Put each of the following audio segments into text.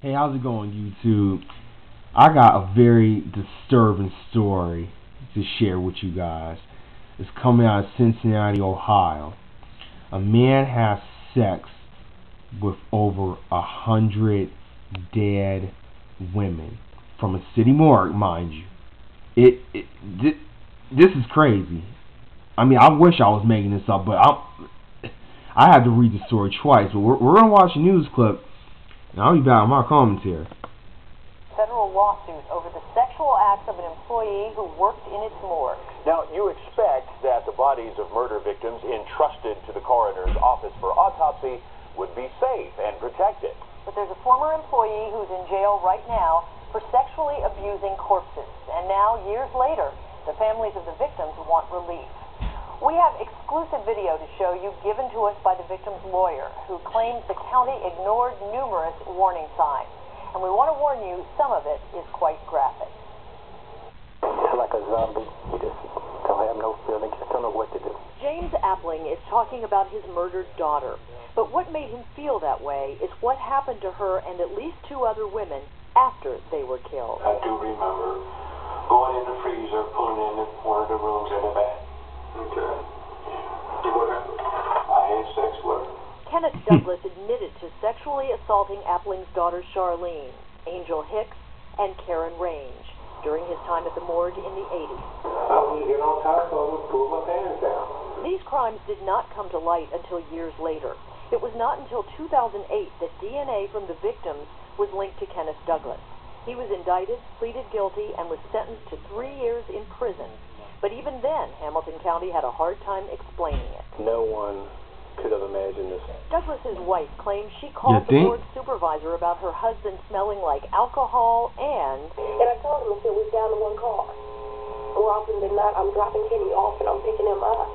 Hey, how's it going, YouTube? I got a very disturbing story to share with you guys. It's coming out of Cincinnati, Ohio. A man has sex with over 100 dead women from a city morgue, mind you. This is crazy. I mean, I wish I was making this up, but I had to read the story twice. But we're gonna watch a news clip, and I'll be back with my commentary. Federal lawsuit over the sexual acts of an employee who worked in its morgue. Now, you expect that the bodies of murder victims entrusted to the coroner's office for autopsy would be safe and protected. But there's a former employee who's in jail right now for sexually abusing corpses. And now, years later, the families of the victims want relief. We have exclusive video to show you given to us by the victim's lawyer, who claims the county ignored numerous warning signs. And we want to warn you, some of it is quite graphic. It's like a zombie. You just don't have no feeling, just don't know what to do. James Appling is talking about his murdered daughter. But what made him feel that way is what happened to her and at least two other women after they were killed. I do remember going in the freezer, pulling in one of the rooms in the back. Okay. What happened? I had sex with her. Kenneth Douglas admitted to sexually assaulting Appling's daughter Charlene, Angel Hicks, and Karen Range during his time at the morgue in the 80s. I would get on top of her, pull my pants down. These crimes did not come to light until years later. It was not until 2008 that DNA from the victims was linked to Kenneth Douglas. He was indicted, pleaded guilty, and was sentenced to 3 years in prison. But even then, Hamilton County had a hard time explaining it. No one could have imagined this. Douglas's wife claims she called the morgue supervisor about her husband smelling like alcohol and I told him, I said, we're down to one car. More often than not, I'm dropping Kenny off and I'm picking him up.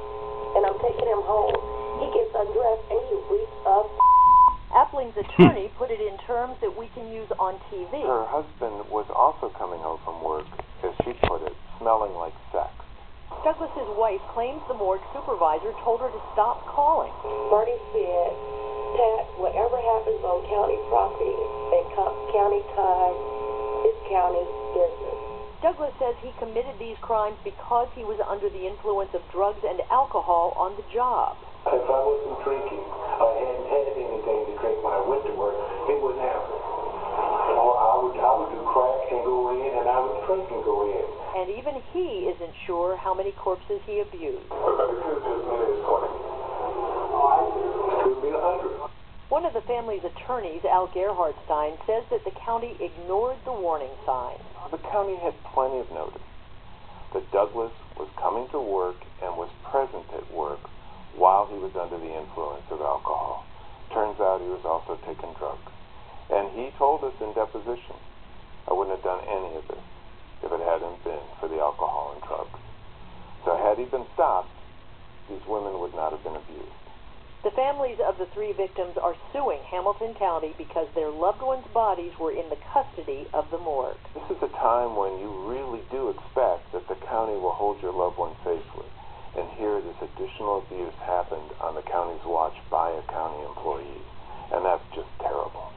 And I'm taking him home. He gets undressed and he reeks up. Appling's attorney put it in terms that we can use on TV. Her husband was also coming home from work, as she put it, smelling like sex. Douglas's wife claims the morgue supervisor told her to stop calling. Bertie said, Pat, whatever happens on county property and county time is county business. Douglas says he committed these crimes because he was under the influence of drugs and alcohol on the job. If I wasn't drinking, I hadn't had anything to drink when I went to work, it wouldn't happen. Or I would do crack and go in, and I would drink and go in. And even he isn't sure how many corpses he abused. But it could just be 20. It could be 100. One of the family's attorneys, Al Gerhardstein, says that the county ignored the warning signs. The county had plenty of notice that Douglas was coming to work and was present at work while he was under the influence of alcohol. Turns out he was also taking drugs. And he told us in deposition, I wouldn't have done any of this if it hadn't been for the alcohol and drugs. So had he been stopped, these women would not have been abused. The families of the 3 victims are suing Hamilton County because their loved ones' bodies were in the custody of the morgue. This is a time when you really do expect that the county will hold your loved one safely. And here this additional abuse happened on the county's watch by a county employee. And that's just terrible.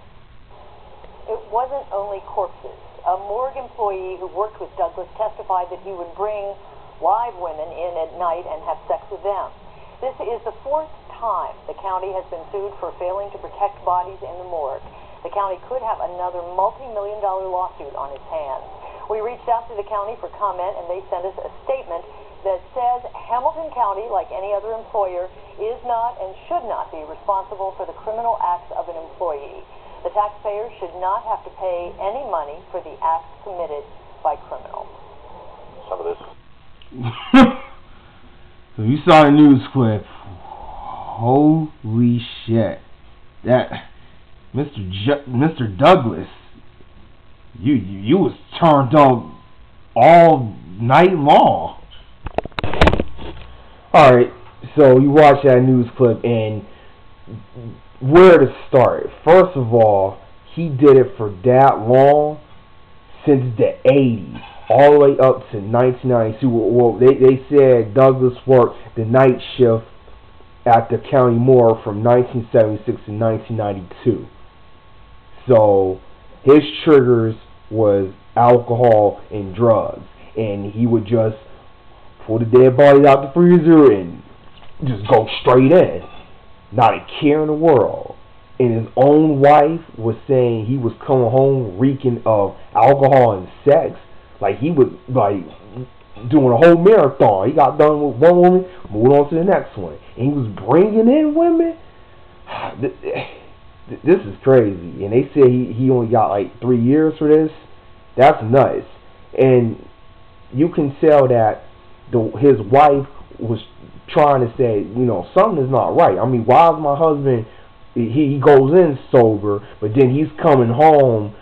It wasn't only corpses. A morgue employee who worked with Douglas testified that he would bring live women in at night and have sex with them. This is the 4th time the county has been sued for failing to protect bodies in the morgue. The county could have another multi-million-dollar lawsuit on its hands. We reached out to the county for comment, and they sent us a statement that says Hamilton County, like any other employer, is not and should not be responsible for the criminal acts of an employee. The taxpayer should not have to pay any money for the acts committed by criminals. Some of this. So you saw the news clip. Holy shit! That Mr. Douglas, you was turned up all night long. All right, so you watch that news clip, and where to start? First of all, he did it for that long, since the 80s, all the way up to 1992. Well, they said Douglas worked the night shift at the county morgue from 1976 to 1992. So his triggers was alcohol and drugs, and he would just pull the dead bodies out the freezer and just go straight in, not a care in the world. And his own wife was saying he was coming home reeking of alcohol and sex. Like, he was like doing a whole marathon. He got done with one woman, moved on to the next one, and he was bringing in women. This is crazy. And they said he only got like 3 years for this. That's nuts. And you can tell that his wife was trying to say, you know, something is not right. I mean, why is my husband, he goes in sober, but then he's coming home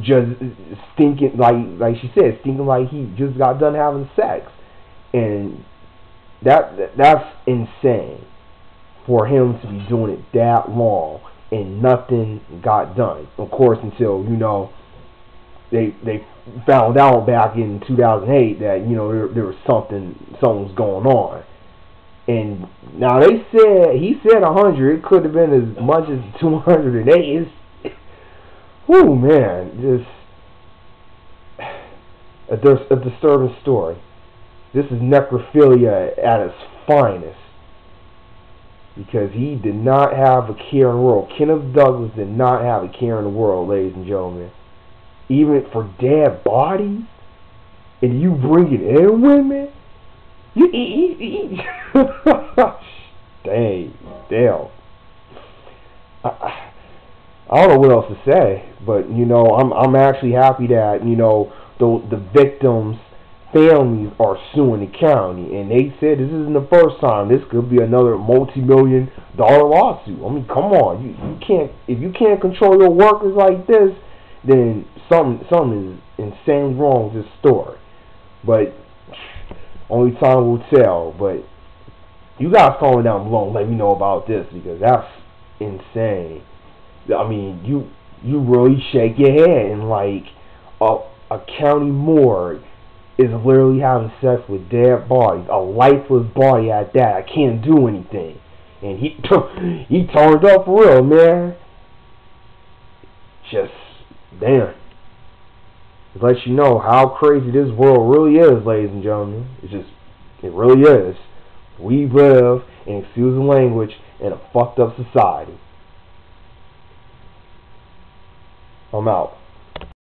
just stinking, like she said, stinking like he just got done having sex. And that's insane for him to be doing it that long and nothing got done. Of course, until, you know, they found out back in 2008 that, you know, there was something was going on. And now he said 100. It could have been as much as 208. Whoo, man, just a disturbing story. This is necrophilia at its finest, because he did not have a care in the world. Kenneth Douglas did not have a care in the world, ladies and gentlemen. Even for dead bodies, and you bring it in women. Damn. I don't know what else to say, but, you know, I'm actually happy that, you know, the victims' families are suing the county, and they said this isn't the first time. This could be another multi-million-dollar lawsuit. I mean, come on, you can't, if you can't control your workers like this, then something is insane wrong with this story. But only time will tell. But you guys comment down below and let me know about this, because that's insane. I mean, you really shake your head, and like a county morgue is literally having sex with dead bodies, a lifeless body at that. I can't do anything, and he turned up for real, man. Just damn. It lets you know how crazy this world really is, ladies and gentlemen. It really is. We live, and excuse the language, in a fucked up society. I'm out.